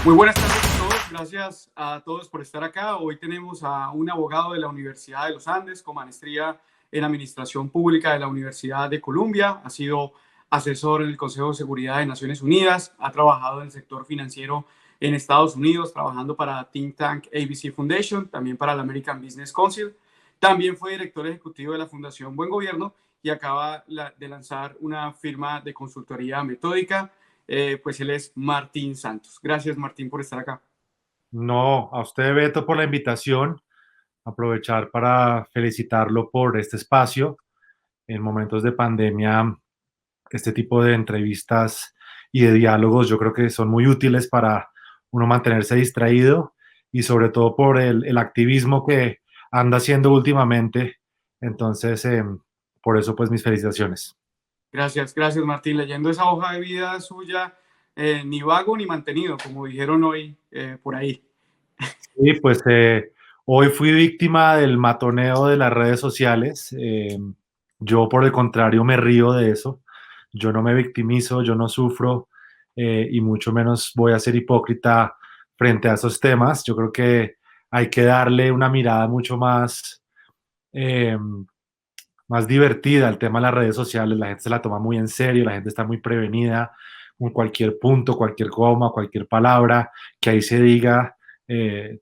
Muy buenas tardes a todos, gracias a todos por estar acá. Hoy tenemos a un abogado de la Universidad de los Andes con maestría en Administración Pública de la Universidad de Columbia. Ha sido asesor en el Consejo de Seguridad de Naciones Unidas, ha trabajado en el sector financiero en Estados Unidos, trabajando para Think Tank ABC Foundation, también para la American Business Council. También fue director ejecutivo de la Fundación Buen Gobierno y acaba de lanzar una firma de consultoría metódica. Pues él es Martín Santos. Gracias, Martín, por estar acá. No, a usted, Beto, por la invitación. Aprovechar para felicitarlo por este espacio. En momentos de pandemia, este tipo de entrevistas y de diálogos yo creo que son muy útiles para uno mantenerse distraído y sobre todo por el activismo que anda haciendo últimamente. Entonces, por eso, pues mis felicitaciones. Gracias, gracias, Martín. Leyendo esa hoja de vida suya, ni vago ni mantenido, como dijeron hoy por ahí. Sí, pues hoy fui víctima del matoneo de las redes sociales. Yo, por el contrario, me río de eso. Yo no me victimizo, yo no sufro y mucho menos voy a ser hipócrita frente a esos temas. Yo creo que hay que darle una mirada mucho eh, más divertida al tema de las redes sociales. La gente se la toma muy en serio, la gente está muy prevenida con cualquier punto, cualquier coma, cualquier palabra que ahí se diga.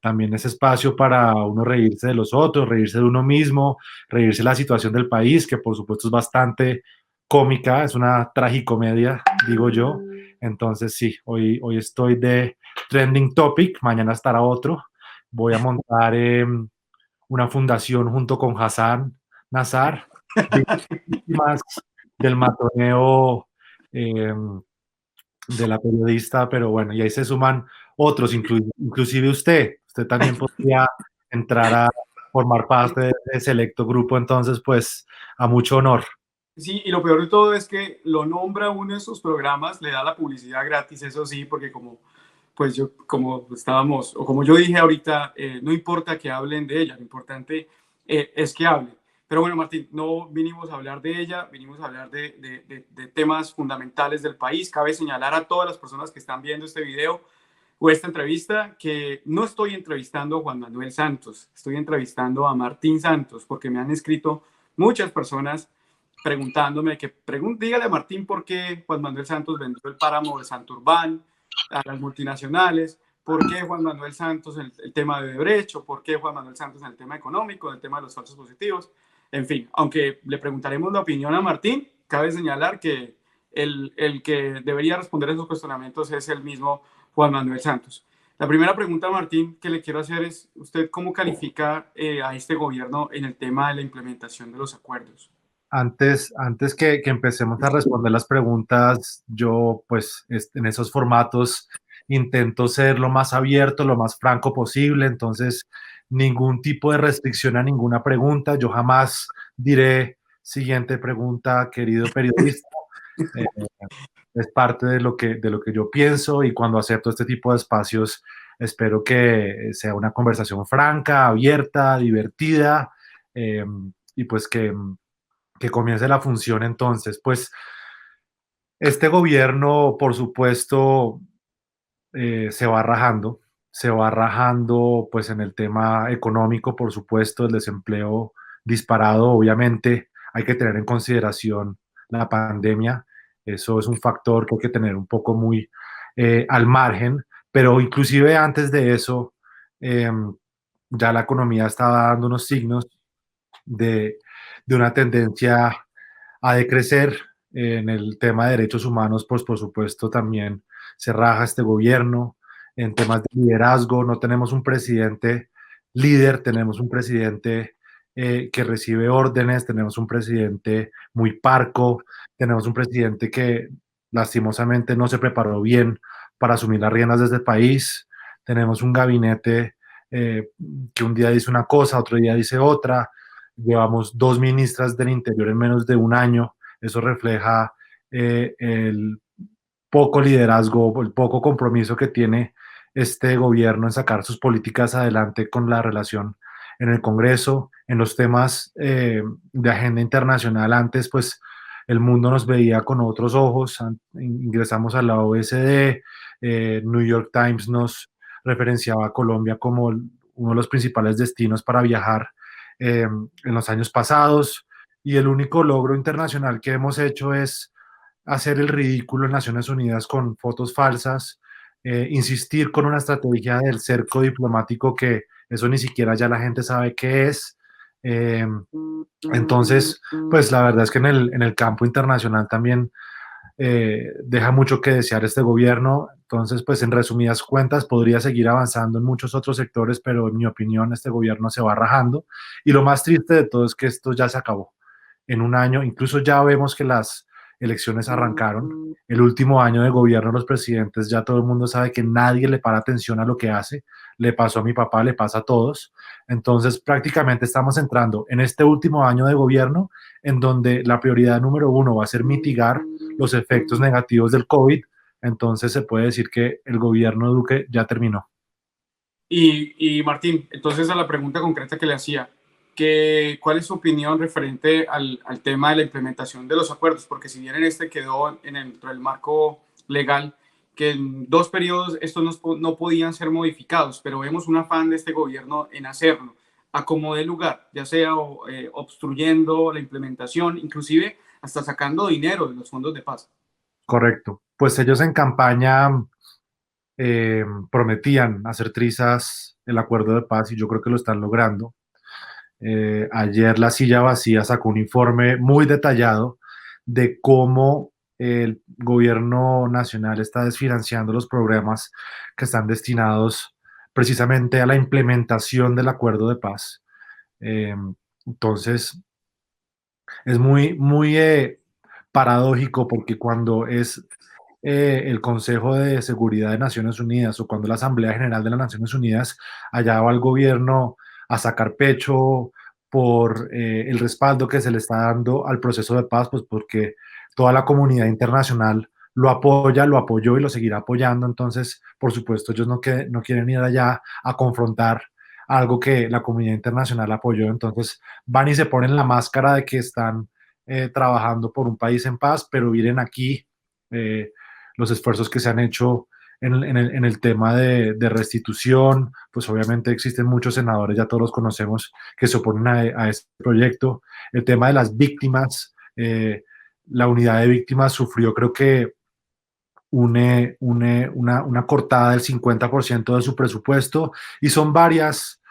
También es espacio para uno reírse de los otros, reírse de uno mismo, reírse de la situación del país, que por supuesto es bastante cómica, es una tragicomedia, digo yo. Entonces sí, hoy estoy de trending topic, mañana estará otro. Voy a montar una fundación junto con Hassan Nazar, víctimas del matoneo eh, de la periodista, pero bueno, y ahí se suman otros, inclusive usted. Usted también podría entrar a formar parte de ese selecto grupo, entonces, pues, a mucho honor. Sí, y lo peor de todo es que lo nombra uno de sus programas, le da la publicidad gratis, eso sí, porque pues yo, como estábamos, o como yo dije ahorita, no importa que hablen de ella, lo importante es que hablen. Pero bueno, Martín, no vinimos a hablar de ella, vinimos a hablar de temas fundamentales del país. Cabe señalar a todas las personas que están viendo este video o esta entrevista que no estoy entrevistando a Juan Manuel Santos, estoy entrevistando a Martín Santos, porque me han escrito muchas personas preguntándome dígale a Martín por qué Juan Manuel Santos vendió el páramo de Santurbán a las multinacionales, por qué Juan Manuel Santos el tema de derecho, por qué Juan Manuel Santos en el tema económico, en el tema de los falsos positivos, en fin, aunque le preguntaremos la opinión a Martín, cabe señalar que el que debería responder a esos cuestionamientos es el mismo Juan Manuel Santos. La primera pregunta, Martín, que le quiero hacer es, ¿usted cómo califica a este gobierno en el tema de la implementación de los acuerdos? Antes que empecemos a responder las preguntas, yo pues en esos formatos intento ser lo más abierto, lo más franco posible, entonces ningún tipo de restricción a ninguna pregunta. Yo jamás diré siguiente pregunta, querido periodista. Eh, es parte de lo que yo pienso y cuando acepto este tipo de espacios espero que sea una conversación franca, abierta, divertida eh, y pues que comience la función entonces. Pues este gobierno, por supuesto, se va rajando pues en el tema económico, por supuesto, el desempleo disparado, obviamente hay que tener en consideración la pandemia, eso es un factor que hay que tener un poco muy al margen, pero inclusive antes de eso, eh, ya la economía estaba dando unos signos de, de una tendencia a decrecer. En el tema de derechos humanos, pues por supuesto también se raja este gobierno. En temas de liderazgo, no tenemos un presidente líder, tenemos un presidente que recibe órdenes, tenemos un presidente muy parco, tenemos un presidente que lastimosamente no se preparó bien para asumir las riendas de este país, tenemos un gabinete eh, que un día dice una cosa, otro día dice otra, llevamos dos ministras del Interior en menos de un año, eso refleja el poco liderazgo, el poco compromiso que tiene este gobierno en sacar sus políticas adelante con la relación en el Congreso, en los temas de agenda internacional. Antes, pues el mundo nos veía con otros ojos. Ingresamos a la OSD, New York Times nos referenciaba a Colombia como uno de los principales destinos para viajar en los años pasados, y el único logro internacional que hemos hecho es hacer el ridículo en Naciones Unidas con fotos falsas, insistir con una estrategia del cerco diplomático que eso ni siquiera ya la gente sabe qué es. Eh, entonces, pues la verdad es que en el campo internacional también deja mucho que desear este gobierno. Entonces, pues en resumidas cuentas, podría seguir avanzando en muchos otros sectores, pero en mi opinión este gobierno se va rajando. Y lo más triste de todo es que esto ya se acabó. En un año, incluso ya vemos que las elecciones arrancaron. El último año de gobierno de los presidentes, ya todo el mundo sabe que nadie le para atención a lo que hace. Le pasó a mi papá, le pasa a todos. Entonces, prácticamente estamos entrando en este último año de gobierno en donde la prioridad número uno va a ser mitigar los efectos negativos del COVID. Entonces se puede decir que el gobierno Duque ya terminó. Y Martín, entonces a la pregunta concreta que le hacía, ¿cuál es su opinión referente al tema de la implementación de los acuerdos? Porque si bien en este quedó dentro del marco legal, que en 2 periodos estos no podían ser modificados, pero vemos un afán de este gobierno en hacerlo, a como dé lugar, ya sea obstruyendo la implementación, inclusive hasta sacando dinero de los fondos de paz. Correcto. Pues ellos en campaña prometían hacer trizas el acuerdo de paz y yo creo que lo están logrando. Ayer La Silla Vacía sacó un informe muy detallado de cómo el gobierno nacional está desfinanciando los programas que están destinados precisamente a la implementación del acuerdo de paz. Eh, entonces, es muy paradójico porque cuando es el Consejo de Seguridad de Naciones Unidas o cuando la Asamblea General de las Naciones Unidas, allá va el gobierno a sacar pecho por el respaldo que se le está dando al proceso de paz, pues porque toda la comunidad internacional lo apoya, lo apoyó y lo seguirá apoyando. Entonces, por supuesto, ellos no quieren ir allá a confrontar algo que la comunidad internacional apoyó. Entonces, van y se ponen la máscara de que están trabajando por un país en paz, pero vienen aquí eh, los esfuerzos que se han hecho en el tema de restitución. Pues obviamente existen muchos senadores, ya todos los conocemos, que se oponen a este proyecto. El tema de las víctimas, la unidad de víctimas sufrió, creo que una cortada del 50% de su presupuesto, y son varios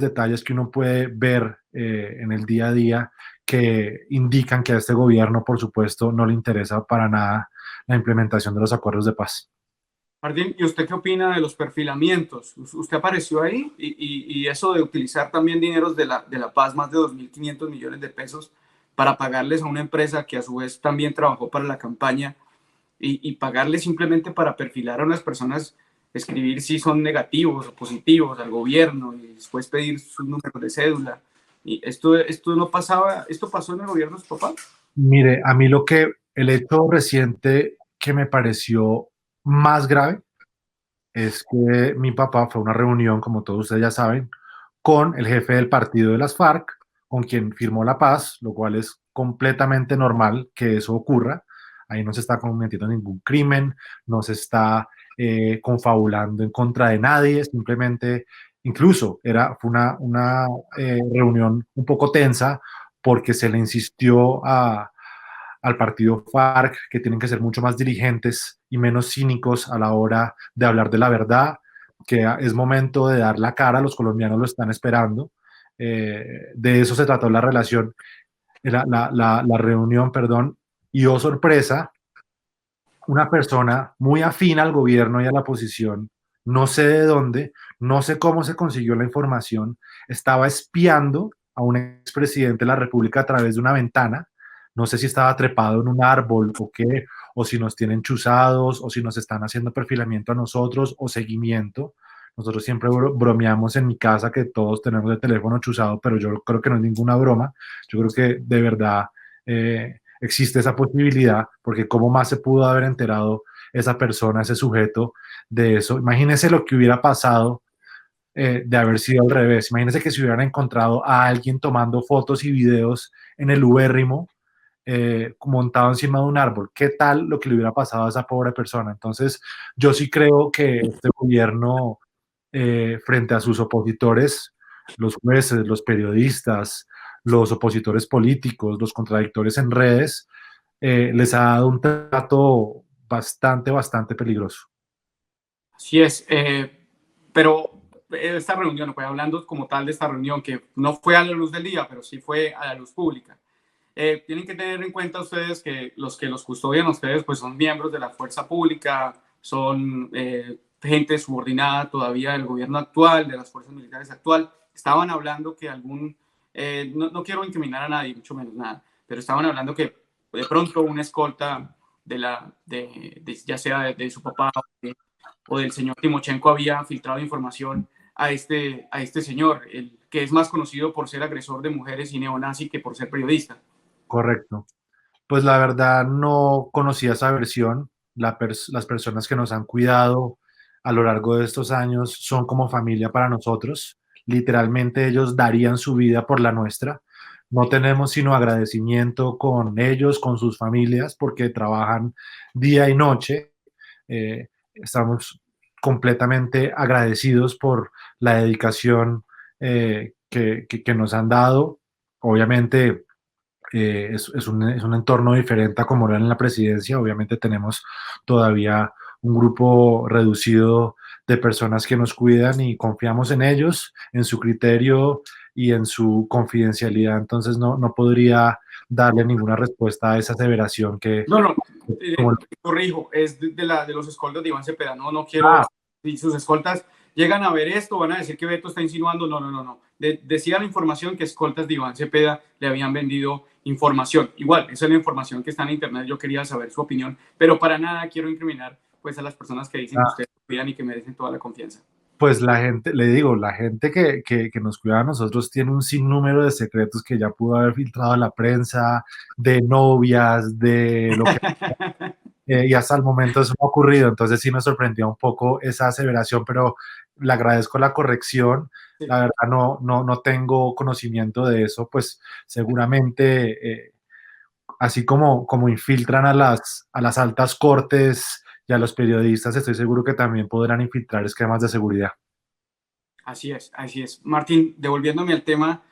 detalles que uno puede ver en el día a día que indican que a este gobierno, por supuesto, no le interesa para nada la implementación de los acuerdos de paz. Martín, ¿y usted qué opina de los perfilamientos? Usted apareció ahí y eso de utilizar también dineros de la paz, más de 2.500 millones de pesos, para pagarles a una empresa que a su vez también trabajó para la campaña y pagarles simplemente para perfilar a unas personas, escribir si son negativos o positivos al gobierno y después pedir sus números de cédula. Y esto no pasaba, esto pasó en el gobierno de su papá. Mire, a mí el hecho reciente que me pareció más grave es que mi papá fue a una reunión, como todos ustedes ya saben, con el jefe del partido de las FARC, con quien firmó la paz, lo cual es completamente normal que eso ocurra. Ahí no se está cometiendo ningún crimen, no se está confabulando en contra de nadie, simplemente, incluso fue una reunión un poco tensa porque se le insistió al partido FARC que tienen que ser mucho más dirigentes y menos cínicos a la hora de hablar de la verdad, que es momento de dar la cara, los colombianos lo están esperando. De eso se trató la relación, la reunión, perdón, y oh sorpresa, una persona muy afín al gobierno y a la oposición, no sé de dónde, no sé cómo se consiguió la información, estaba espiando a un expresidente de la República a través de una ventana. No sé si estaba trepado en un árbol o qué, o si nos tienen chuzados, o si nos están haciendo perfilamiento a nosotros o seguimiento. Nosotros siempre bromeamos en mi casa que todos tenemos el teléfono chuzado, pero yo creo que no es ninguna broma. Yo creo que de verdad existe esa posibilidad, porque cómo más se pudo haber enterado esa persona, ese sujeto de eso. Imagínense lo que hubiera pasado de haber sido al revés. Imagínense que se hubieran encontrado a alguien tomando fotos y videos en el ubérrimo montado encima de un árbol. ¿Qué tal lo que le hubiera pasado a esa pobre persona? Entonces, yo sí creo que este gobierno, frente a sus opositores, los jueces, los periodistas, los opositores políticos, los contradictores en redes, les ha dado un trato bastante peligroso. Así es, pero esta reunión, pues hablando como tal de esta reunión, que no fue a la luz del día, pero sí fue a la luz pública, tienen que tener en cuenta ustedes que los custodian ustedes, pues son miembros de la fuerza pública, son gente subordinada todavía del gobierno actual, de las fuerzas militares actual. Estaban hablando que no quiero incriminar a nadie, mucho menos nada, pero estaban hablando que de pronto una escolta ya sea de su papá o del señor Timochenko había filtrado información a este señor, el que es más conocido por ser agresor de mujeres y neonazi que por ser periodista. Correcto. Pues la verdad no conocía esa versión. Las personas que nos han cuidado a lo largo de estos años son como familia para nosotros. Literalmente ellos darían su vida por la nuestra. No tenemos sino agradecimiento con ellos, con sus familias, porque trabajan día y noche. Estamos completamente agradecidos por la dedicación que nos han dado. Obviamente es un entorno diferente a como era en la presidencia. Obviamente tenemos todavía un grupo reducido de personas que nos cuidan y confiamos en ellos, en su criterio y en su confidencialidad. Entonces no podría darle ninguna respuesta a esa aseveración que... No, no, como- corrijo, es de los escoltas de Iván Cepeda. No, no quiero, ah, si sus escoltas llegan a ver esto, van a decir que Beto está insinuando. No, no, no, no. Decía la información que escoltas de Iván Cepeda le habían vendido información. Igual, esa es la información que está en internet. Yo quería saber su opinión, pero para nada quiero incriminar pues a las personas que dicen que ah, ustedes cuidan y que merecen toda la confianza. pues la gente, le digo, la gente que nos cuida a nosotros tiene un sinnúmero de secretos que ya pudo haber filtrado a la prensa, de novias, de lo que y hasta el momento eso no ha ocurrido. Entonces sí me sorprendió un poco esa aseveración, pero le agradezco la corrección. Sí. La verdad no tengo conocimiento de eso, pues seguramente, así como infiltran a las altas cortes y a los periodistas, estoy seguro que también podrán infiltrar esquemas de seguridad. Así es, así es. Martín, devolviéndome al tema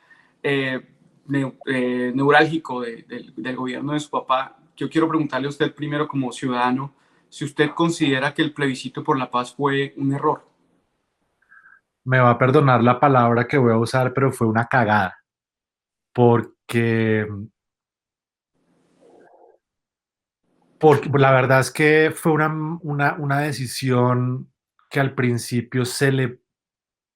neurálgico del gobierno de su papá, yo quiero preguntarle a usted primero como ciudadano si usted considera que el plebiscito por la paz fue un error. Me va a perdonar la palabra que voy a usar, pero fue una cagada, porque, porque la verdad es que fue una decisión que al principio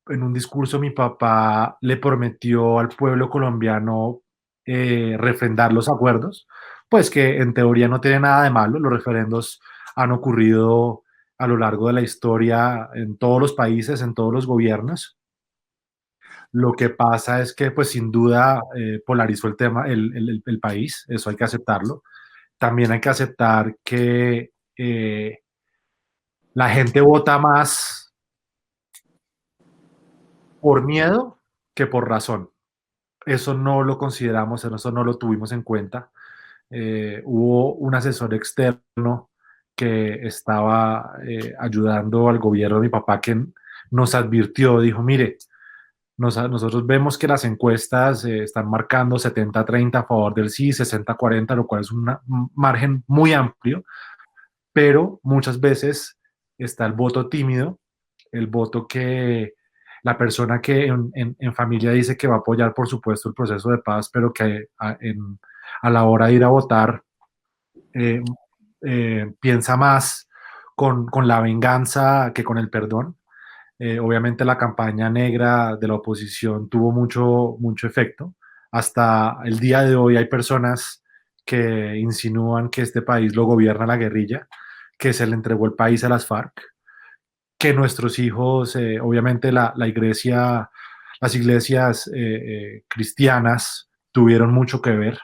en un discurso mi papá le prometió al pueblo colombiano refrendar los acuerdos, pues que en teoría no tiene nada de malo. Los referendos han ocurrido a lo largo de la historia en todos los países, en todos los gobiernos. Lo que pasa es que, pues sin duda, polarizó el tema, el país, eso hay que aceptarlo. También hay que aceptar que la gente vota más por miedo que por razón. Eso no lo consideramos, eso no lo tuvimos en cuenta. Hubo un asesor externo que estaba ayudando al gobierno de mi papá que nos advirtió, dijo, mire, nosotros vemos que las encuestas están marcando 70-30 a favor del sí, 60-40, lo cual es un margen muy amplio, pero muchas veces está el voto tímido, el voto que la persona que en familia dice que va a apoyar, por supuesto, el proceso de paz, pero que a la hora de ir a votar eh, piensa más con la venganza que con el perdón. Obviamente la campaña negra de la oposición tuvo mucho efecto. Hasta el día de hoy hay personas que insinúan que este país lo gobierna la guerrilla, que se le entregó el país a las FARC, que nuestros hijos, obviamente la iglesia, las iglesias cristianas tuvieron mucho que ver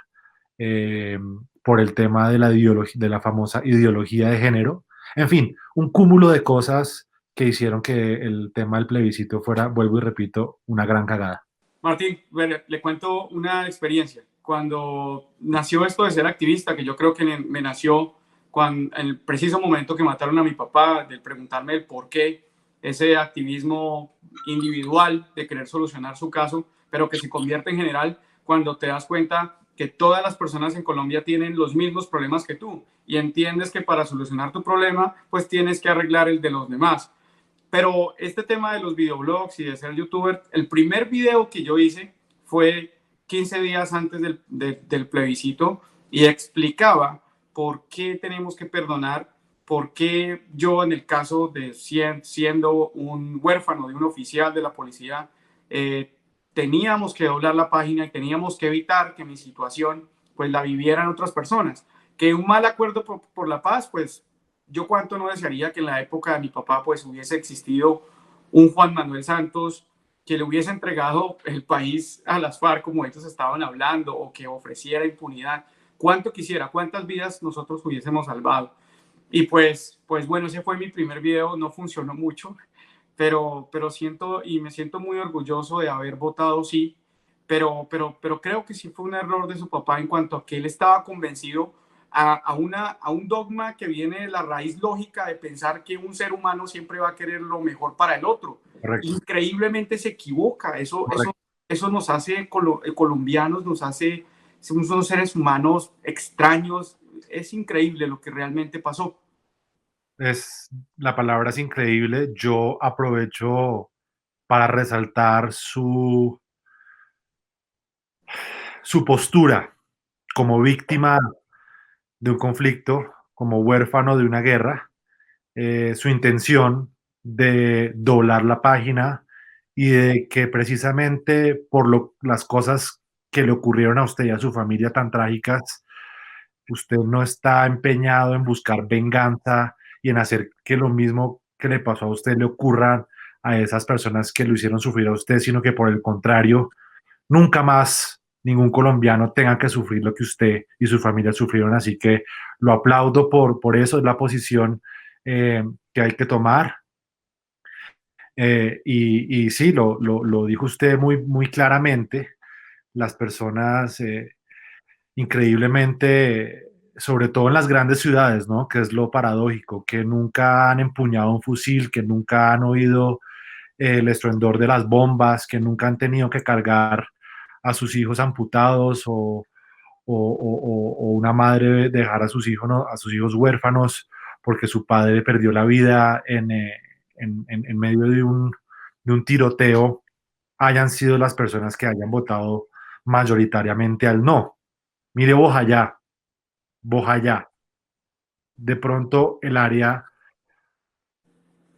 eh, por el tema de de la famosa ideología de género. En fin, un cúmulo de cosas que hicieron que el tema del plebiscito fuera, vuelvo y repito, una gran cagada. Martín, le cuento una experiencia. cuando nació esto de ser activista, que yo creo que me nació cuando, en el preciso momento que mataron a mi papá, de preguntarme el por qué, ese activismo individual de querer solucionar su caso, pero que se convierte en general cuando te das cuenta que todas las personas en Colombia tienen los mismos problemas que tú y entiendes que para solucionar tu problema, pues tienes que arreglar el de los demás. Pero este tema de los videoblogs y de ser youtuber, el primer video que yo hice fue 15 días antes del plebiscito y explicaba por qué tenemos que perdonar, por qué yo en el caso de siendo un huérfano de un oficial de la policía, teníamos que doblar la página y teníamos que evitar que mi situación pues la vivieran otras personas. Que un mal acuerdo por la paz, pues yo cuánto no desearía que en la época de mi papá pues hubiese existido un Juan Manuel Santos que le hubiese entregado el país a las FARC como ellos estaban hablando o que ofreciera impunidad. Cuánto quisiera, cuántas vidas nosotros hubiésemos salvado. Y pues bueno, ese fue mi primer video, no funcionó mucho, pero siento y me siento muy orgulloso de haber votado sí, pero creo que sí fue un error de su papá en cuanto a que él estaba convencido a un dogma que viene de la raíz lógica de pensar que un ser humano siempre va a querer lo mejor para el otro. Correcto. Increíblemente se equivoca, Correcto. eso nos hace colombianos, nos hace, somos unos seres humanos extraños, es increíble lo que realmente pasó. La palabra es increíble. Yo aprovecho para resaltar su postura como víctima de un conflicto, como huérfano de una guerra, su intención de doblar la página y de que precisamente por las cosas que le ocurrieron a usted y a su familia tan trágicas, usted no está empeñado en buscar venganza y en hacer que lo mismo que le pasó a usted le ocurra a esas personas que lo hicieron sufrir a usted, sino que por el contrario, nunca más ningún colombiano tenga que sufrir lo que usted y su familia sufrieron. Así que lo aplaudo por eso, es la posición que hay que tomar. Y sí, lo dijo usted muy claramente. Las personas, increíblemente, sobre todo en las grandes ciudades, ¿no? Que es lo paradójico, que nunca han empuñado un fusil, que nunca han oído el estruendor de las bombas, que nunca han tenido que cargar a sus hijos amputados o una madre dejar a sus hijos, ¿no? A sus hijos huérfanos porque su padre perdió la vida en medio de un tiroteo, hayan sido las personas que hayan votado mayoritariamente al no. Mire Bojayá, Bojayá, de pronto el área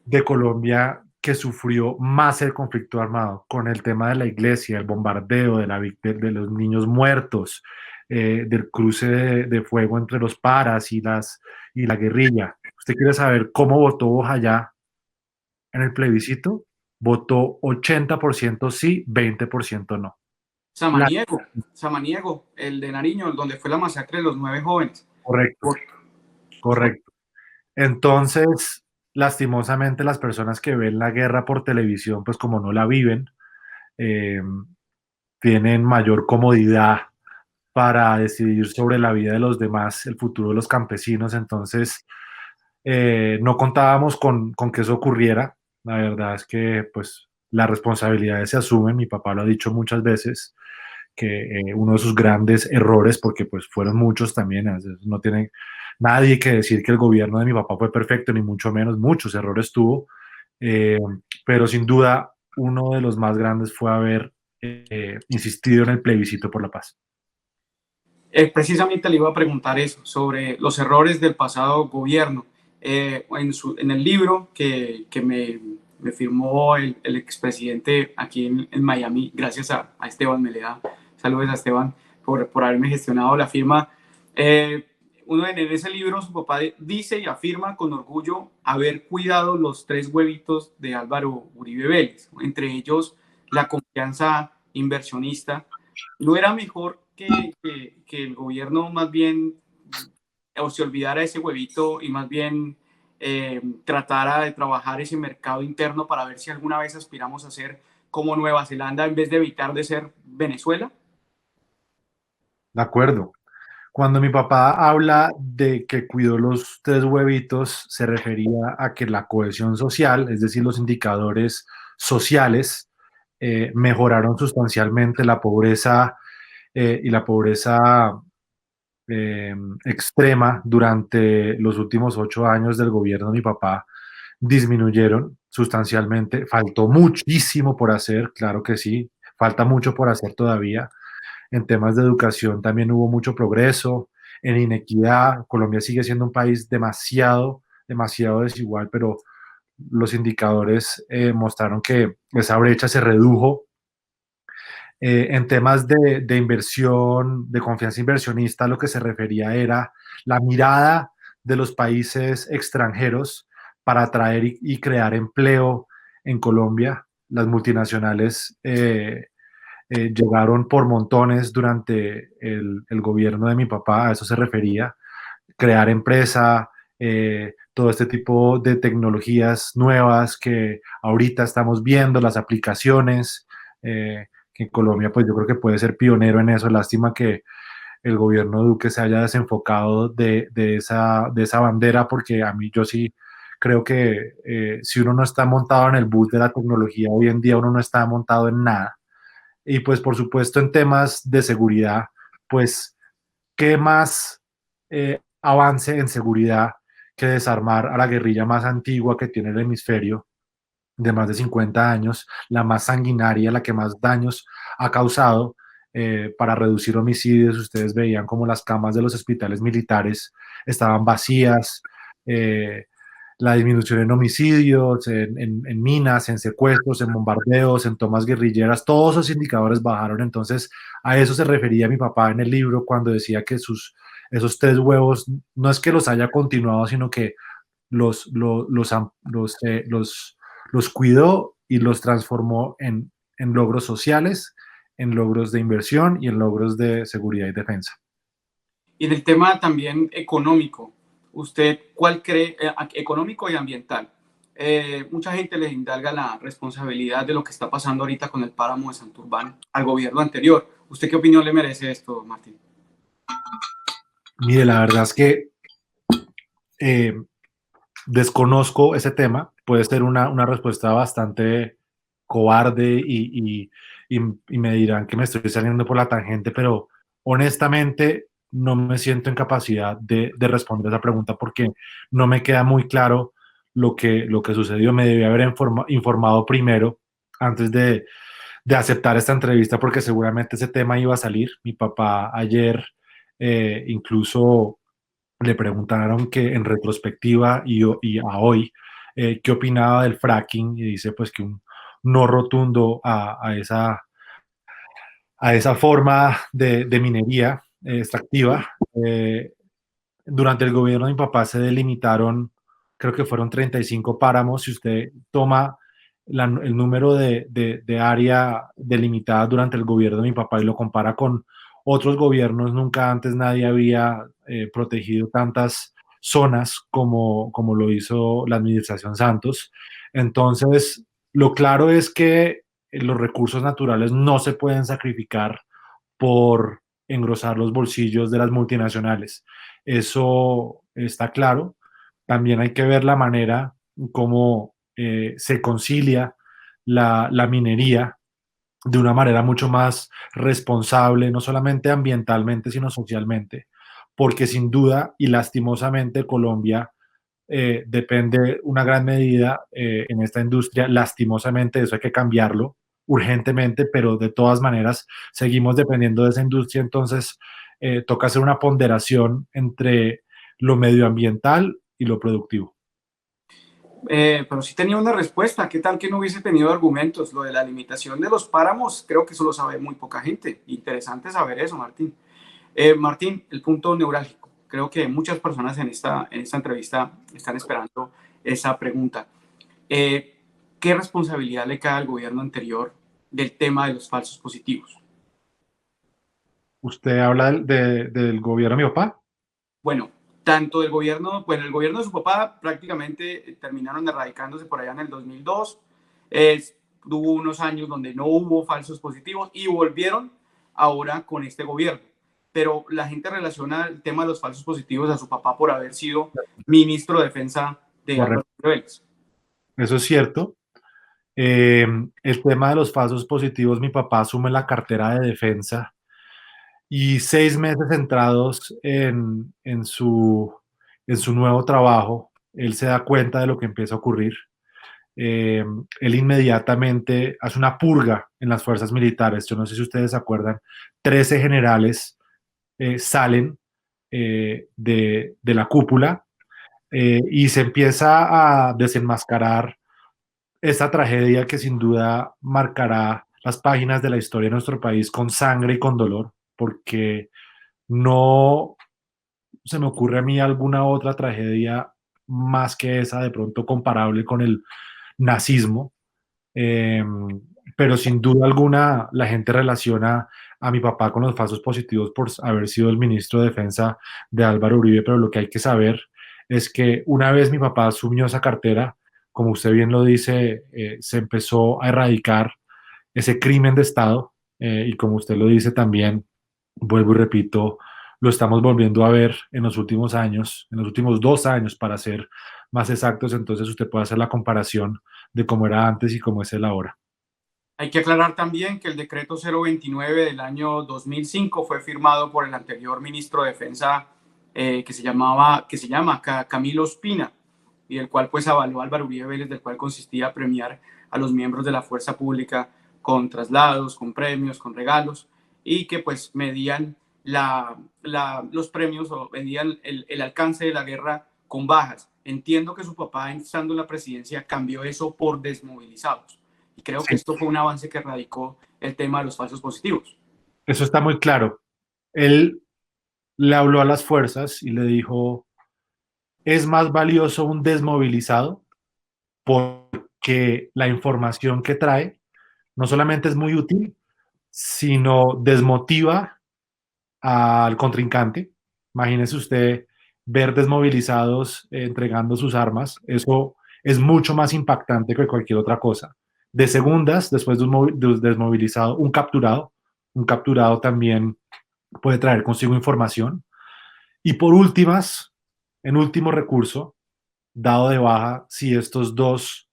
de Colombia que sufrió más el conflicto armado, con el tema de la iglesia, el bombardeo, de los niños muertos, del cruce de fuego entre los paras y la guerrilla. ¿Usted quiere saber cómo votó Bojayá en el plebiscito? Votó 80% sí, 20% no. La, Samaniego, Samaniego, el de Nariño, donde fue la masacre de los 9 jóvenes. correcto, Por, por, correcto. Entonces, lastimosamente, las personas que ven la guerra por televisión, pues como no la viven, eh, tienen mayor comodidad para decidir sobre la vida de los demás, el futuro de los campesinos. Entonces, no contábamos con que eso ocurriera. La verdad es que pues las responsabilidades se asumen. Mi papá lo ha dicho muchas veces, que uno de sus grandes errores, porque pues fueron muchos también, no tiene nadie que decir que el gobierno de mi papá fue perfecto, ni mucho menos, muchos errores tuvo, eh, pero sin duda uno de los más grandes fue haber insistido en el plebiscito por la paz. precisamente le iba a preguntar eso, sobre los errores del pasado gobierno. En el libro que me firmó el expresidente aquí en Miami, gracias a Esteban Meleda, saludos a Esteban por haberme gestionado la firma. Eh, en ese libro su papá dice y afirma con orgullo haber cuidado los 3 huevitos de Álvaro Uribe Vélez, entre ellos la confianza inversionista. ¿No era mejor que el gobierno más bien o se olvidara ese huevito y más bien tratara de trabajar ese mercado interno para ver si alguna vez aspiramos a ser como Nueva Zelanda en vez de evitar de ser Venezuela? De acuerdo. Cuando mi papá habla de que cuidó los tres huevitos, se refería a que la cohesión social, es decir, los indicadores sociales, mejoraron sustancialmente la pobreza y la pobreza eh, extrema durante los últimos 8 años del gobierno de mi papá disminuyeron sustancialmente. Faltó muchísimo por hacer, claro que sí, falta mucho por hacer todavía. En temas de educación también hubo mucho progreso. En inequidad, Colombia sigue siendo un país demasiado, demasiado desigual, pero los indicadores mostraron que esa brecha se redujo. En temas de inversión, de confianza inversionista, lo que se refería era la mirada de los países extranjeros para atraer y crear empleo en Colombia. Las multinacionales llegaron por montones durante el gobierno de mi papá, a eso se refería, crear empresa, todo este tipo de tecnologías nuevas que ahorita estamos viendo, las aplicaciones, que en Colombia pues yo creo que puede ser pionero en eso. Lástima que el gobierno de Duque se haya desenfocado de esa bandera, porque a mí yo sí creo que si uno no está montado en el bus de la tecnología hoy en día, uno no está montado en nada. Y pues por supuesto en temas de seguridad, pues qué más avance en seguridad que desarmar a la guerrilla más antigua que tiene el hemisferio, de más de 50 años, la más sanguinaria, la que más daños ha causado, para reducir homicidios. Ustedes veían como las camas de los hospitales militares estaban vacías, eh, la disminución en homicidios, en minas, en secuestros, en bombardeos, en tomas guerrilleras, todos esos indicadores bajaron. Entonces, a eso se refería mi papá en el libro cuando decía que esos tres huevos no es que los haya continuado, sino que los, los, los, los, los cuidó y los transformó en logros sociales, en logros de inversión y en logros de seguridad y defensa. Y del tema también económico, ¿usted cuál cree, económico y ambiental? Mucha gente les indalga la responsabilidad de lo que está pasando ahorita con el páramo de Santurbán al gobierno anterior. ¿Usted qué opinión le merece esto, Martín? Mire, la verdad es que eh, desconozco ese tema, puede ser una respuesta bastante cobarde y me dirán que me estoy saliendo por la tangente, pero honestamente no me siento en capacidad de responder esa pregunta porque no me queda muy claro lo que sucedió. Me debí haber informado primero antes de aceptar esta entrevista porque seguramente ese tema iba a salir. Mi papá ayer incluso le preguntaron que en retrospectiva y a hoy, qué opinaba del fracking y dice pues que un no rotundo a esa forma de minería extractiva. Durante el gobierno de mi papá se delimitaron, creo que fueron 35 páramos. Si usted toma el número de área delimitada durante el gobierno de mi papá y lo compara con otros gobiernos, nunca antes nadie había protegido tantas zonas como lo hizo la administración Santos. Entonces, lo claro es que los recursos naturales no se pueden sacrificar por engrosar los bolsillos de las multinacionales. Eso está claro. También hay que ver la manera como se concilia la minería de una manera mucho más responsable, no solamente ambientalmente, sino socialmente, porque sin duda y lastimosamente Colombia depende una gran medida en esta industria. Lastimosamente, eso hay que cambiarlo urgentemente, pero de todas maneras seguimos dependiendo de esa industria. Entonces, toca hacer una ponderación entre lo medioambiental y lo productivo. Pero sí tenía una respuesta. ¿Qué tal que no hubiese tenido argumentos? Lo de la limitación de los páramos, creo que eso lo sabe muy poca gente. Interesante saber eso, Martín. Martín, el punto neurálgico. Creo que muchas personas en esta entrevista están esperando esa pregunta. Eh, ¿Qué responsabilidad le cae al gobierno anterior del tema de los falsos positivos? ¿Usted habla del gobierno de mi papá? Bueno, tanto del gobierno, bueno, el gobierno de su papá prácticamente terminaron erradicándose por allá en el 2002. Hubo unos años donde no hubo falsos positivos y volvieron ahora con este gobierno. pero la gente relaciona el tema de los falsos positivos a su papá por haber sido ministro de Defensa de Álvaro Correcto. Vélez. Eso es cierto. El tema de los falsos positivos, mi papá asume la cartera de defensa y 6 meses entrados en su nuevo trabajo, él se da cuenta de lo que empieza a ocurrir. Él inmediatamente hace una purga en las fuerzas militares. Yo no sé si ustedes se acuerdan, 13 generales salen de la cúpula y se empieza a desenmascarar esta tragedia que sin duda marcará las páginas de la historia de nuestro país con sangre y con dolor, porque no se me ocurre a mí alguna otra tragedia más que esa, de pronto comparable con el nazismo. Eh, pero sin duda alguna la gente relaciona a mi papá con los falsos positivos por haber sido el ministro de Defensa de Álvaro Uribe, pero lo que hay que saber es que una vez mi papá asumió esa cartera, como usted bien lo dice, se empezó a erradicar ese crimen de Estado y como usted lo dice también, vuelvo y repito, lo estamos volviendo a ver en los últimos años, en los últimos 2 años para ser más exactos, entonces usted puede hacer la comparación de cómo era antes y cómo es él ahora. Hay que aclarar también que el decreto 029 del año 2005 fue firmado por el anterior ministro de Defensa que se llama Camilo Ospina, y el cual pues avaló a Álvaro Uribe Vélez, del cual consistía premiar a los miembros de la fuerza pública con traslados, con premios, con regalos, y que pues medían los premios o medían el alcance de la guerra con bajas. Entiendo que su papá, estando en la presidencia, cambió eso por desmovilizados. Y creo que Sí, esto fue un avance que radicó el tema de los falsos positivos. eso está muy claro. Él le habló a las fuerzas y le dijo, es más valioso un desmovilizado porque la información que trae no solamente es muy útil, sino desmotiva al contrincante. Imagínese usted ver desmovilizados entregando sus armas, eso es mucho más impactante que cualquier otra cosa. De segundas, después de un desmovilizado, un capturado también puede traer consigo información. Y por últimas, en último recurso, dado de baja, si estas dos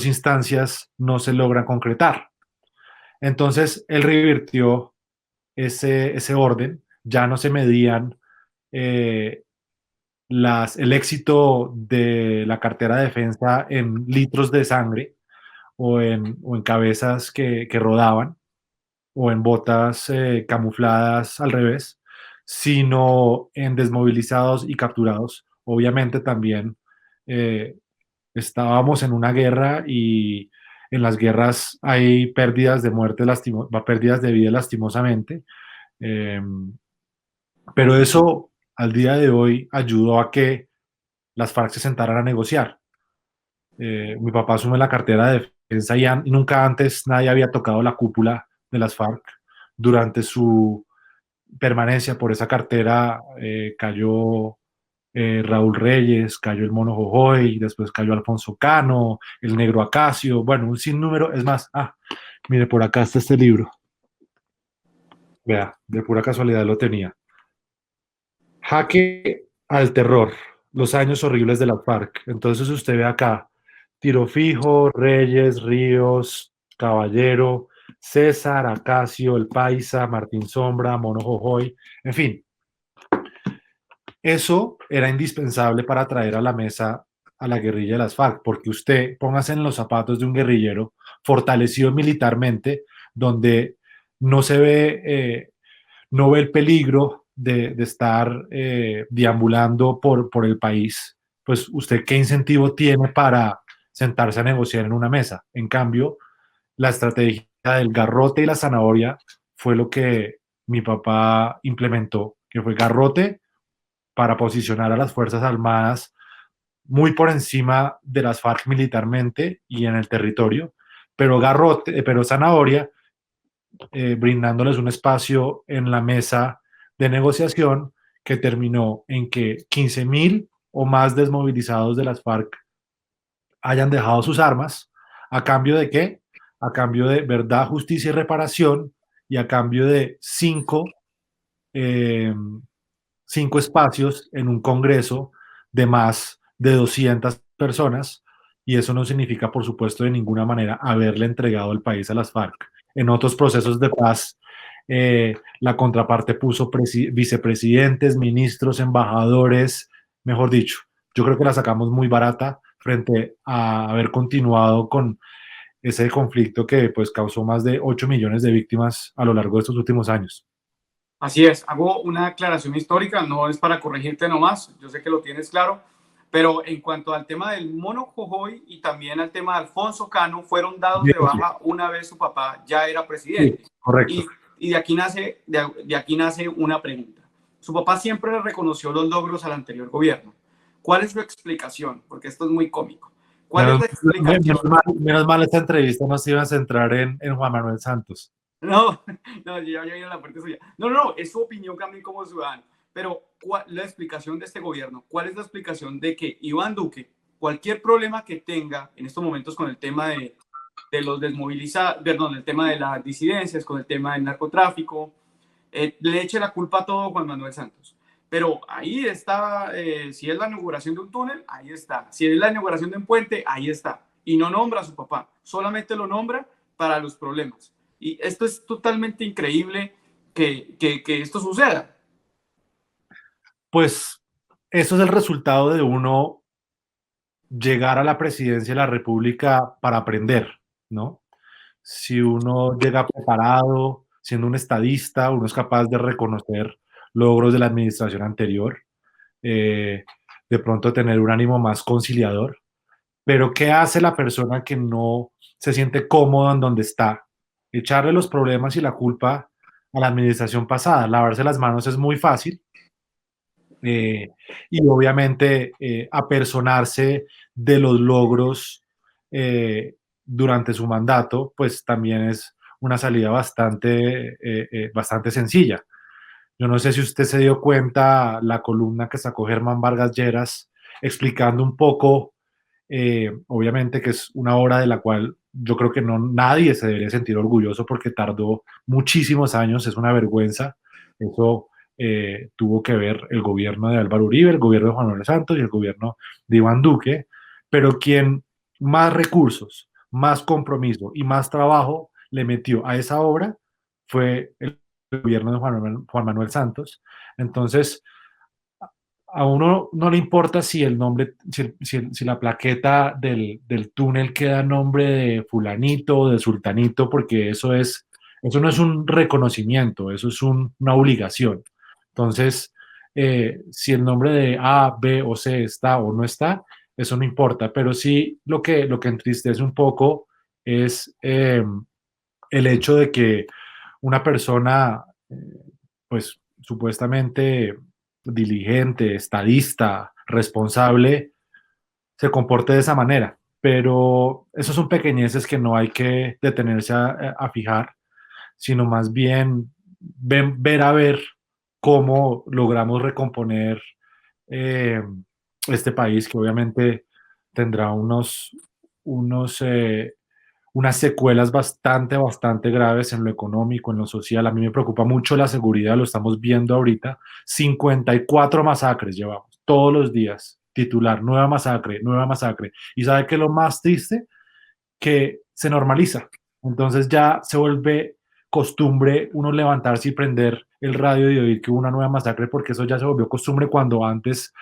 instancias no se logran concretar. Entonces, él revirtió ese orden, ya no se medían eh, el éxito de la cartera de defensa en litros de sangre o en cabezas que rodaban o en botas camufladas al revés, sino en desmovilizados y capturados. Obviamente también eh, estábamos en una guerra y en las guerras hay pérdidas de muerte, pérdidas de vida lastimosamente. Eh, pero eso al día de hoy ayudó a que las FARC se sentaran a negociar. Mi papá asume la cartera de defensa y nunca antes nadie había tocado la cúpula de las FARC. Durante su permanencia por esa cartera cayó Raúl Reyes, cayó el Mono Jojoy, después cayó Alfonso Cano, el Negro Acacio, bueno, un sinnúmero. Es más, mire, por acá está este libro. Vea, de pura casualidad lo tenía. Jaque al terror, los años horribles de la FARC. Entonces usted ve acá, Tiro Fijo, Reyes, Ríos, Caballero, César, Acacio, El Paisa, Martín Sombra, Mono Jojoy, en fin. Eso era indispensable para traer a la mesa a la guerrilla de las FARC, porque usted póngase en los zapatos de un guerrillero fortalecido militarmente, donde no se ve, no ve el peligro de estar deambulando por el país, pues usted qué incentivo tiene para sentarse a negociar en una mesa. En cambio, la estrategia del garrote y la zanahoria fue lo que mi papá implementó, que fue garrote para posicionar a las Fuerzas Armadas muy por encima de las FARC militarmente y en el territorio, pero garrote, pero zanahoria, brindándoles un espacio en la mesa de negociación que terminó en que 15.000 o más desmovilizados de las FARC hayan dejado sus armas. ¿A cambio de qué? A cambio de verdad, justicia y reparación, y a cambio de eh, cinco espacios en un congreso de más de 200 personas, y eso no significa, por supuesto, de ninguna manera haberle entregado el país a las FARC. En otros procesos de paz, la contraparte puso vicepresidentes, ministros, embajadores, mejor dicho, yo creo que la sacamos muy barata frente a haber continuado con ese conflicto que pues causó más de 8 millones de víctimas a lo largo de estos últimos años. Así es, hago una aclaración histórica, no es para corregirte nomás, yo sé que lo tienes claro, pero en cuanto al tema del Mono Jojoy y también al tema de Alfonso Cano, fueron dados Bien, de baja una vez su papá ya era sí, presidente. correcto. Y de aquí nace una pregunta. Su papá siempre le reconoció los logros al anterior gobierno. ¿Cuál es su explicación? Porque esto es muy cómico. ¿Cuál es Menos, la explicación? menos mal esta entrevista no se iba a centrar en Juan Manuel Santos. No, no, yo ya había ido a la parte suya. No, no, no, es su opinión también como ciudadano. Pero la explicación de este gobierno, ¿cuál es la explicación de que Iván Duque, cualquier problema que tenga en estos momentos con el tema de los desmovilizados, perdón, el tema de las disidencias, con el tema del narcotráfico, le eche la culpa a todo a Juan Manuel Santos? Pero ahí está, si es la inauguración de un túnel, ahí está. Si es la inauguración de un puente, ahí está. Y no nombra a su papá, solamente lo nombra para los problemas. Y esto es totalmente increíble que esto suceda. Pues eso es el resultado de uno llegar a la presidencia de la República para aprender, ¿no? Si uno llega preparado, siendo un estadista, uno es capaz de reconocer logros de la administración anterior, eh, de pronto tener un ánimo más conciliador. Pero ¿qué hace la persona que no se siente cómoda en donde está? Echarle los problemas y la culpa a la administración pasada. Lavarse las manos es muy fácil, eh, y obviamente apersonarse de los logros durante su mandato, pues también es una salida bastante sencilla. Yo no sé si usted se dio cuenta la columna que sacó Germán Vargas Lleras explicando un poco, obviamente que es una obra de la cual yo creo que no nadie se debería sentir orgulloso porque tardó muchísimos años, es una vergüenza. Eso tuvo que ver el gobierno de Álvaro Uribe, el gobierno de Juan Manuel Santos y el gobierno de Iván Duque, pero quien más recursos, más compromiso y más trabajo le metió a esa obra fue el gobierno de Juan Manuel Santos. Entonces, a uno no le importa si el nombre, si la plaqueta del túnel queda a nombre de fulanito o de sultanito, porque eso no es un reconocimiento, eso es una obligación. Entonces, si el nombre de A, B o C está o no está, eso no importa, pero sí lo que entristece un poco es el hecho de que una persona, pues supuestamente diligente, estadista, responsable, se comporte de esa manera. Pero esos son pequeñeces que no hay que detenerse a fijar, sino más bien ver a ver cómo logramos recomponer eh, este país, que obviamente tendrá unas secuelas bastante graves en lo económico, en lo social. A mí me preocupa mucho la seguridad, lo estamos viendo ahorita. 54 masacres llevamos todos los días. Titular, nueva masacre, nueva masacre. ¿Y sabe qué es lo más triste? Que se normaliza. Entonces ya se vuelve costumbre uno levantarse y prender el radio y oír que hubo una nueva masacre, porque eso ya se volvió costumbre cuando antes,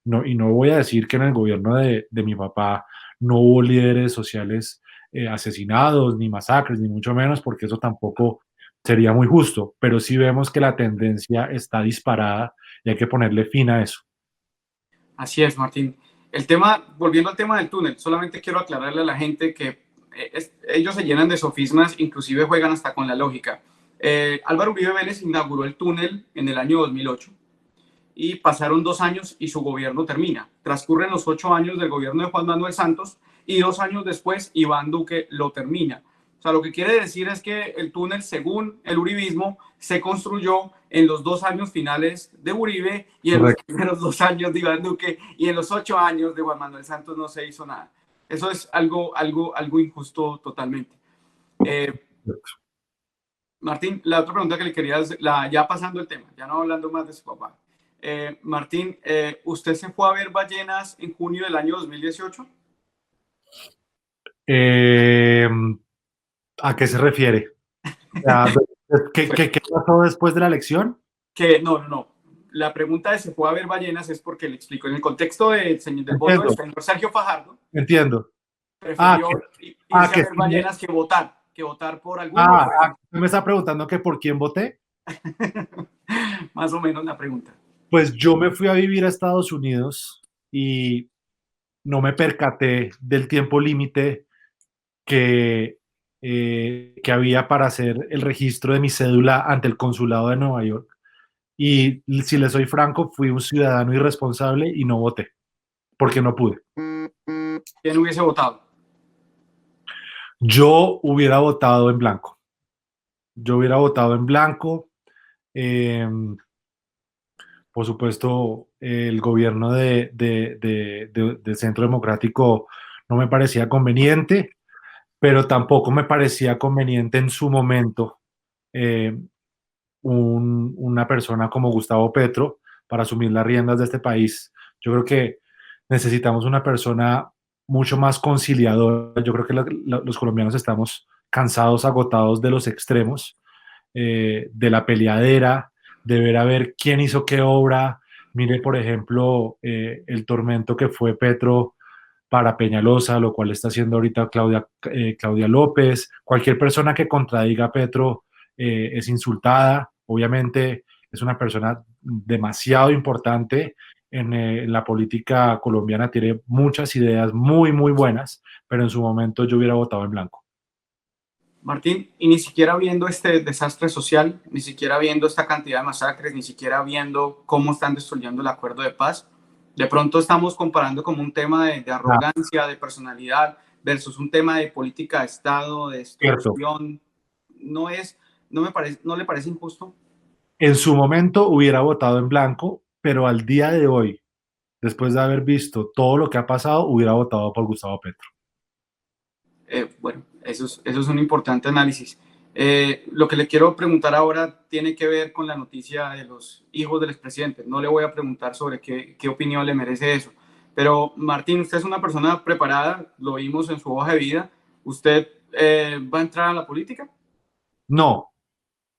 no, y no voy a decir que en el gobierno de mi papá no hubo líderes sociales asesinados, ni masacres, ni mucho menos, porque eso tampoco sería muy justo, pero sí vemos que la tendencia está disparada y hay que ponerle fin a eso. Así es, Martín. El tema, volviendo al tema del túnel, solamente quiero aclararle a la gente que ellos se llenan de sofismas, inclusive juegan hasta con la lógica. Álvaro Uribe Vélez inauguró el túnel en el año 2008 y pasaron 2 años y su gobierno termina. Transcurren los 8 años del gobierno de Juan Manuel Santos y 2 años después Iván Duque lo termina. O sea, lo que quiere decir es que el túnel, según el uribismo, se construyó en los 2 años finales de Uribe y en los Correcto. primeros 2 años de Iván Duque y en los 8 años de Juan Manuel Santos no se hizo nada. Eso es algo injusto totalmente. Eh, Martín, la otra pregunta que le quería hacer, ya pasando el tema, ya no hablando más de su papá. Martín, ¿usted se fue a ver ballenas en junio del año 2018? Eh, ¿A qué se refiere? O sea, ¿qué pasó después de la elección? No. La pregunta de se fue a ver ballenas es porque le explico. En el contexto del voto del Entiendo, señor Sergio Fajardo, entiendo. Ah, prefirió irse a que ver sí. ballenas que votar por alguno o por el otro. ¿Usted me está preguntando que por quién voté? Más o menos la pregunta. Pues yo me fui a vivir a Estados Unidos y no me percaté del tiempo límite que, que había para hacer el registro de mi cédula ante el consulado de Nueva York. Y si le soy franco, fui un ciudadano irresponsable y no voté, porque no pude. ¿Quién hubiese votado? Yo hubiera votado en blanco. Yo hubiera votado en blanco. Eh, por supuesto, el gobierno del Centro Democrático no me parecía conveniente, pero tampoco me parecía conveniente en su momento eh, una persona como Gustavo Petro para asumir las riendas de este país. Yo creo que necesitamos una persona mucho más conciliadora. Yo creo que los colombianos estamos cansados, agotados de los extremos, de la peleadera, de ver a ver quién hizo qué obra. Mire, por ejemplo, el tormento que fue Petro para Peñalosa, lo cual está haciendo ahorita Claudia López. Cualquier persona que contradiga a Petro es insultada. Obviamente es una persona demasiado importante en la política colombiana, tiene muchas ideas muy, muy buenas, pero en su momento yo hubiera votado en blanco. Martín, y ni siquiera viendo este desastre social, ni siquiera viendo esta cantidad de masacres, ni siquiera viendo cómo están destruyendo el acuerdo de paz, de pronto estamos comparando como un tema de Ah, arrogancia, de personalidad, versus un tema de política de Estado, de cierto. destrucción. No es, no me parece, ¿no le parece injusto? En su momento hubiera votado en blanco, pero al día de hoy, después de haber visto todo lo que ha pasado, hubiera votado por Gustavo Petro. Bueno, eso es un importante análisis. Lo que le quiero preguntar ahora tiene que ver con la noticia de los hijos del expresidente. No le voy a preguntar sobre qué opinión le merece eso. Pero Martín, usted es una persona preparada, lo vimos en su hoja de vida. ¿Usted va a entrar a la política? No,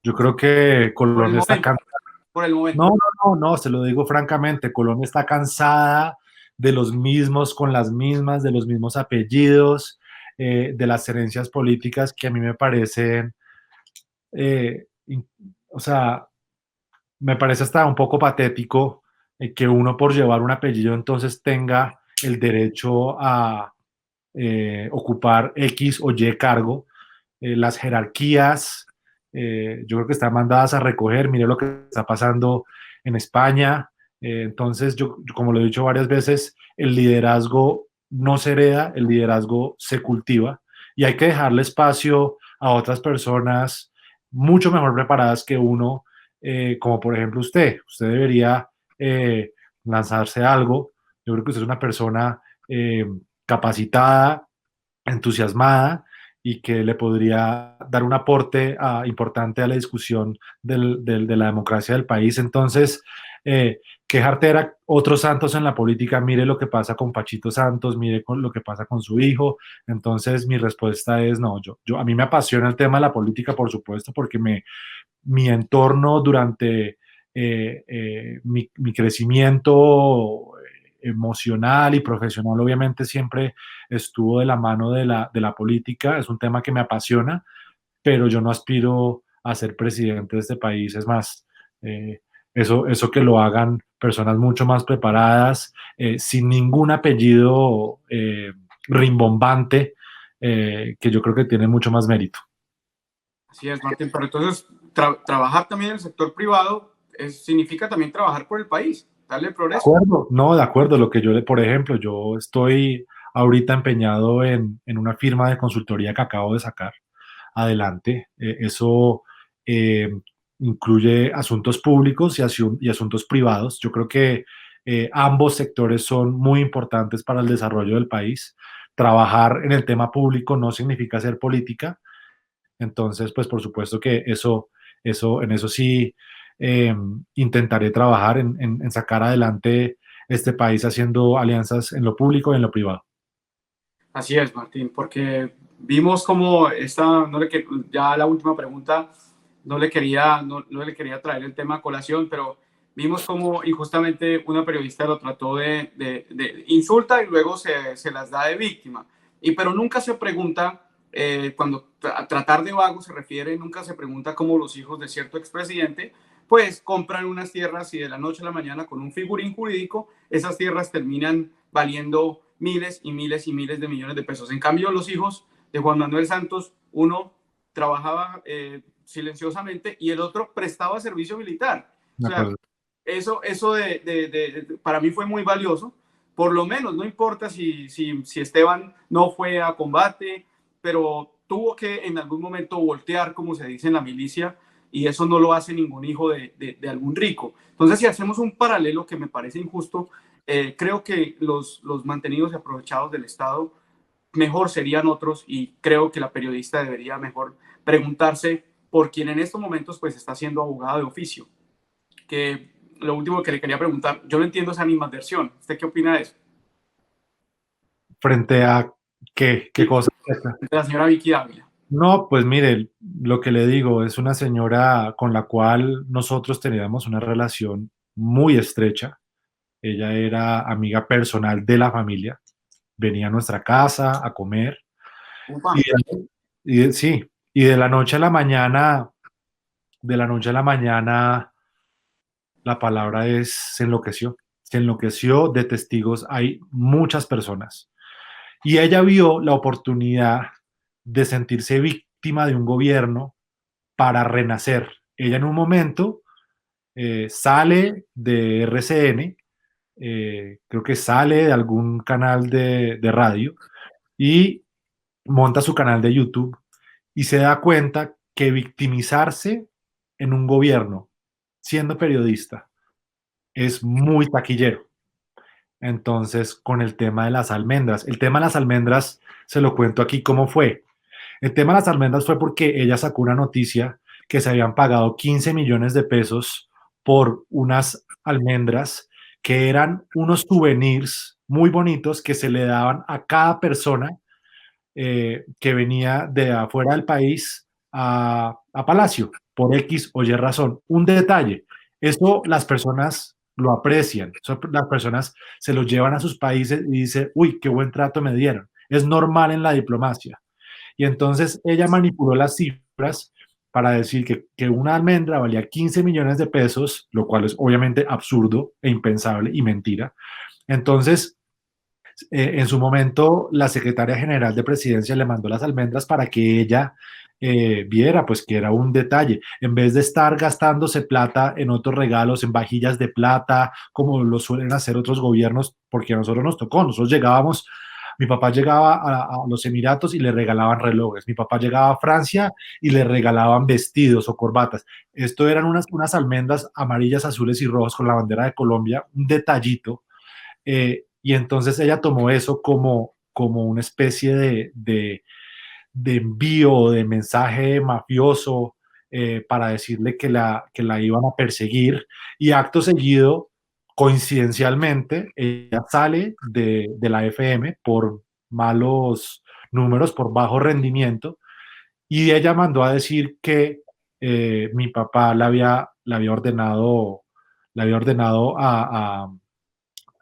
yo creo que Por el Colombia está momento, cansada. por el No, momento. no, no, se lo digo francamente, Colombia está cansada de los mismos, con las mismas, de los mismos apellidos, de las herencias políticas que a mí me parecen, in- o sea, me parece hasta un poco patético que uno por llevar un apellido entonces tenga el derecho a ocupar X o Y cargo. Las jerarquías, yo creo que están mandadas a recoger. Mire lo que está pasando en España. Entonces, yo, como lo he dicho varias veces, el liderazgo no se hereda, el liderazgo se cultiva y hay que dejarle espacio a otras personas mucho mejor preparadas que uno, como por ejemplo usted. Usted debería eh, lanzarse a algo. Yo creo que usted es una persona capacitada, entusiasmada y que le podría dar un aporte importante a la discusión de la democracia del país. Entonces, quejarte era otros santos en la política, mire lo que pasa con Pachito Santos, mire lo que pasa con su hijo. Entonces, mi respuesta es no, a mí me apasiona el tema de la política, por supuesto, porque mi entorno durante mi crecimiento emocional y profesional obviamente siempre estuvo de la mano de la política, es un tema que me apasiona, pero yo no aspiro a ser presidente de este país, es más, eh, eso que lo hagan personas mucho más preparadas, sin ningún apellido rimbombante, que yo creo que tiene mucho más mérito. Así es, Martín. Pero entonces, trabajar también en el sector privado significa también trabajar por el país, darle De progreso. acuerdo, no, de acuerdo. Lo que por ejemplo, yo estoy ahorita empeñado en una firma de consultoría que acabo de sacar adelante. Eso eh, incluye asuntos públicos y asuntos privados. Yo creo que ambos sectores son muy importantes para el desarrollo del país. Trabajar en el tema público no significa hacer política, Entonces, pues por supuesto que en eso sí eh, intentaré trabajar en sacar adelante este país haciendo alianzas en lo público y en lo privado. Así es, Martín, porque vimos como esta, ya la última pregunta, no le quería traer el tema a colación, pero vimos como injustamente una periodista lo trató de insulta y luego se las da de víctima. Pero nunca se pregunta, cuando tratar de vago se refiere, nunca se pregunta cómo los hijos de cierto expresidente pues compran unas tierras y de la noche a la mañana con un figurín jurídico, esas tierras terminan valiendo miles y miles y miles de millones de pesos. En cambio, los hijos de Juan Manuel Santos, uno trabajaba silenciosamente y el otro prestaba servicio militar. O De sea, acuerdo. eso para mí fue muy valioso. Por lo menos, no importa si Esteban no fue a combate, pero tuvo que en algún momento voltear, como se dice en la milicia, y eso no lo hace ningún hijo de algún rico. Entonces, si hacemos un paralelo que me parece injusto, creo que los mantenidos y aprovechados del Estado mejor serían otros y creo que la periodista debería mejor preguntarse por quien en estos momentos pues está siendo abogado de oficio. Que lo último que le quería preguntar, yo no entiendo esa animadversión. ¿Usted qué opina de eso? Frente a qué Sí, cosa. de la señora Vicky Dávila. No, pues mire, lo que le digo es una señora con la cual nosotros teníamos una relación muy estrecha. Ella era amiga personal de la familia, venía a nuestra casa a comer Upa. y, sí, y de la noche a la mañana, de la noche a la mañana, la palabra es se enloqueció de testigos, hay muchas personas. Y ella vio la oportunidad de sentirse víctima de un gobierno para renacer. Ella en un momento sale de RCN, creo que sale de algún canal de radio y monta su canal de YouTube y se da cuenta que victimizarse en un gobierno siendo periodista es muy taquillero. Entonces, con el tema de las almendras, el tema de las almendras se lo cuento aquí cómo fue. El tema de las almendras fue porque ella sacó una noticia que se habían pagado 15 millones de pesos por unas almendras que eran unos souvenirs muy bonitos que se le daban a cada persona que venía de afuera del país a Palacio, por X o Y razón. Un detalle, eso las personas lo aprecian, eso las personas se lo llevan a sus países y dicen, uy, qué buen trato me dieron. Es normal en la diplomacia. Y entonces ella manipuló las cifras para decir que una almendra valía 15 millones de pesos, lo cual es obviamente absurdo e impensable y mentira. Entonces, en su momento, la secretaria general de presidencia le mandó las almendras para que ella viera pues que era un detalle, en vez de estar gastándose plata en otros regalos, en vajillas de plata, como lo suelen hacer otros gobiernos, porque a nosotros nos tocó, nosotros llegábamos, mi papá llegaba a los Emiratos y le regalaban relojes, mi papá llegaba a Francia y le regalaban vestidos o corbatas. Esto eran unas almendras amarillas, azules y rojas con la bandera de Colombia, un detallito. Y entonces ella tomó eso como una especie de envío o de mensaje mafioso para decirle que la iban a perseguir. Y acto seguido, coincidencialmente, ella sale de la FM por malos números, por bajo rendimiento, y ella mandó a decir que mi papá le había ordenado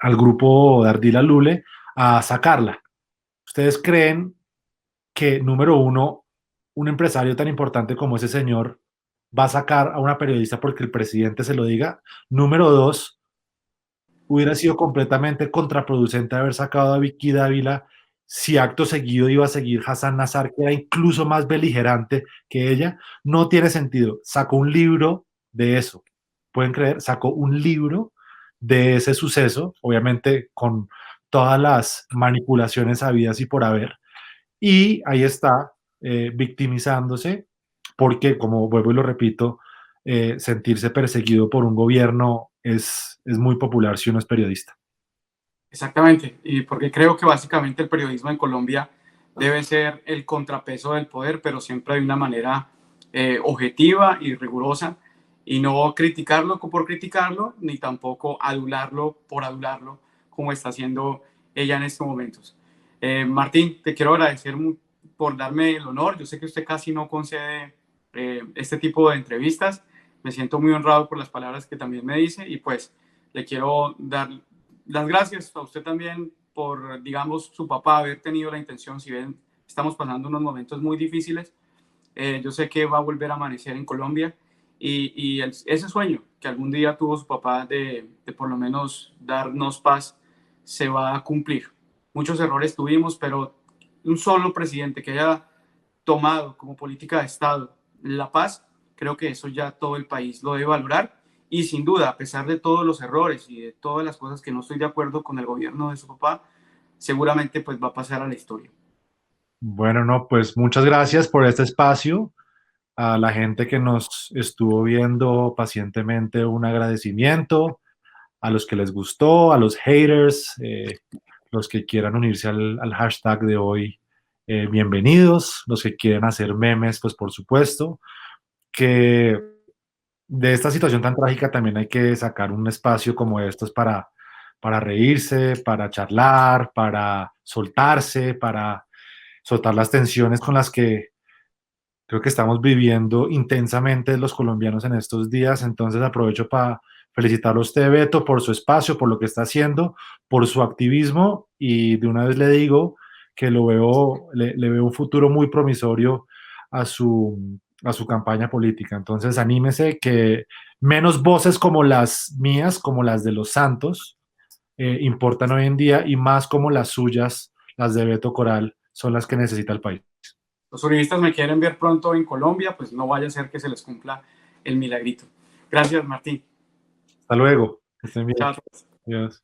al grupo de Ardila Lule a sacarla. ¿Ustedes creen que, número uno, un empresario tan importante como ese señor va a sacar a una periodista porque el presidente se lo diga? Número dos, hubiera sido completamente contraproducente haber sacado a Vicky Dávila si acto seguido iba a seguir Hassan Nazar, que era incluso más beligerante que ella. No tiene sentido. Sacó un libro de eso. ¿Pueden creer? Sacó un libro de ese suceso, obviamente con todas las manipulaciones habidas y por haber. Y ahí está, victimizándose, porque, como vuelvo y lo repito, sentirse perseguido por un gobierno es muy popular si uno es periodista. Exactamente, y porque creo que básicamente el periodismo en Colombia debe ser el contrapeso del poder, pero siempre hay una manera objetiva y rigurosa, y no criticarlo por criticarlo, ni tampoco adularlo por adularlo, como está haciendo ella en estos momentos. Martín, te quiero agradecer por darme el honor. Yo sé que usted casi no concede este tipo de entrevistas. Me siento muy honrado por las palabras que también me dice, y pues le quiero dar las gracias a usted también por, digamos, su papá haber tenido la intención. Si ven, estamos pasando unos momentos muy difíciles. Yo sé que va a volver a amanecer en Colombia, y ese sueño que algún día tuvo su papá de por lo menos darnos paz se va a cumplir. Muchos errores tuvimos, pero un solo presidente que haya tomado como política de Estado la paz, creo que eso ya todo el país lo debe valorar. Y sin duda, a pesar de todos los errores y de todas las cosas que no estoy de acuerdo con el gobierno de su papá, seguramente pues va a pasar a la historia. Bueno, no, pues muchas gracias por este espacio. A la gente que nos estuvo viendo pacientemente, un agradecimiento. A los que les gustó, a los haters, los que quieran unirse al hashtag de hoy, bienvenidos. Los que quieren hacer memes, pues por supuesto. Que de esta situación tan trágica también hay que sacar un espacio como estos para reírse, para charlar, para soltarse, para soltar las tensiones con las que creo que estamos viviendo intensamente los colombianos en estos días. Entonces aprovecho para felicitarlo a usted, Beto, por su espacio, por lo que está haciendo, por su activismo, y de una vez le digo que le veo un futuro muy promisorio a su campaña política. Entonces anímese, que menos voces como las mías, como las de los Santos, importan hoy en día, y más como las suyas, las de Beto Coral, son las que necesita el país. Los uribistas me quieren ver pronto en Colombia, pues no vaya a ser que se les cumpla el milagrito. Gracias, Martín. Hasta luego. Que estén bien. Chao. Adiós.